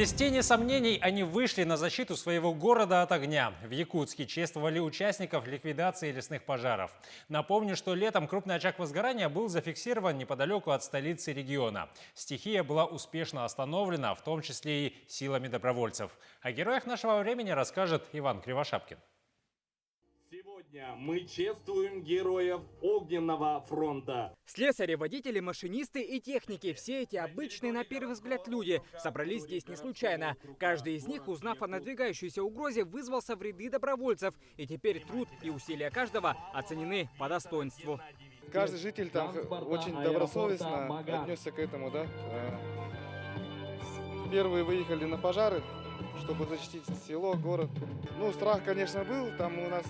Без тени сомнений они вышли на защиту своего города от огня. В Якутске чествовали участников ликвидации лесных пожаров. Напомню, что летом крупный очаг возгорания был зафиксирован неподалеку от столицы региона. Стихия была успешно остановлена, в том числе и силами добровольцев. О героях нашего времени расскажет Иван Кривошапкин. Сегодня мы чествуем героев Огненного фронта. Слесари, водители, машинисты и техники – все эти обычные на первый взгляд люди собрались здесь не случайно. Каждый из них, узнав о надвигающейся угрозе, вызвался в ряды добровольцев. И теперь труд и усилия каждого оценены по достоинству. Каждый житель там очень добросовестно отнесся к этому, да. Первые выехали на пожары, чтобы защитить село, город. Ну, страх, конечно, был. Там у нас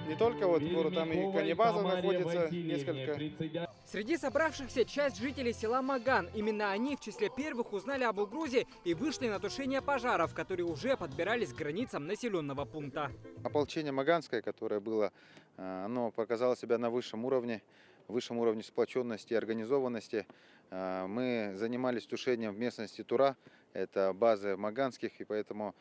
не только вот город, там и конебаза находится несколько. Среди собравшихся часть жителей села Маган. Именно они в числе первых узнали об угрозе и вышли на тушение пожаров, которые уже подбирались к границам населенного пункта. Ополчение Маганское, которое было, оно показало себя на высшем уровне сплоченности и организованности. Мы занимались тушением в местности Тура, это база маганских, и поэтому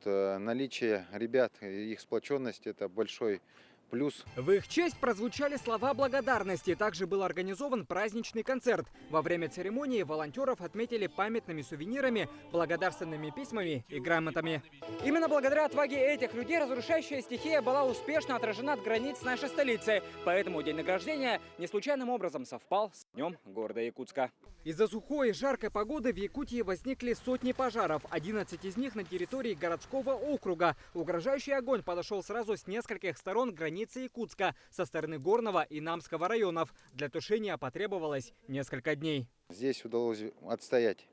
наличие ребят и их сплоченность – это большой плюс. В их честь прозвучали слова благодарности. Также был организован праздничный концерт. Во время церемонии волонтеров отметили памятными сувенирами, благодарственными письмами и грамотами. Именно благодаря отваге этих людей разрушающая стихия была успешно отражена от границ нашей столицы. Поэтому день награждения не случайным образом совпал с днем города Якутска. Из-за сухой и жаркой погоды в Якутии возникли сотни пожаров. 11 из них на территории городского округа. Угрожающий огонь подошел сразу с нескольких сторон границы Якутска, со стороны Горного и Намского районов. Для тушения потребовалось несколько дней. Здесь удалось отстоять,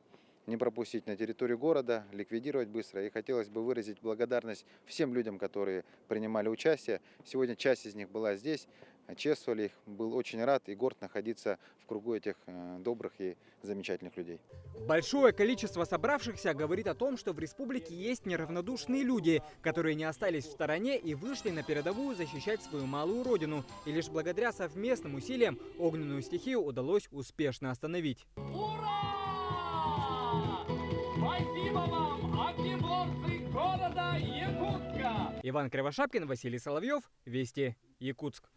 не пропустить на территорию города, ликвидировать быстро. И хотелось бы выразить благодарность всем людям, которые принимали участие. Сегодня часть из них была здесь, чествовали их. Был очень рад и горд находиться в кругу этих добрых и замечательных людей. Большое количество собравшихся говорит о том, что в республике есть неравнодушные люди, которые не остались в стороне и вышли на передовую защищать свою малую родину. И лишь благодаря совместным усилиям огненную стихию удалось успешно остановить. Спасибо вам, огнеборцы города Якутска! Иван Кривошапкин, Василий Соловьев, Вести, Якутск.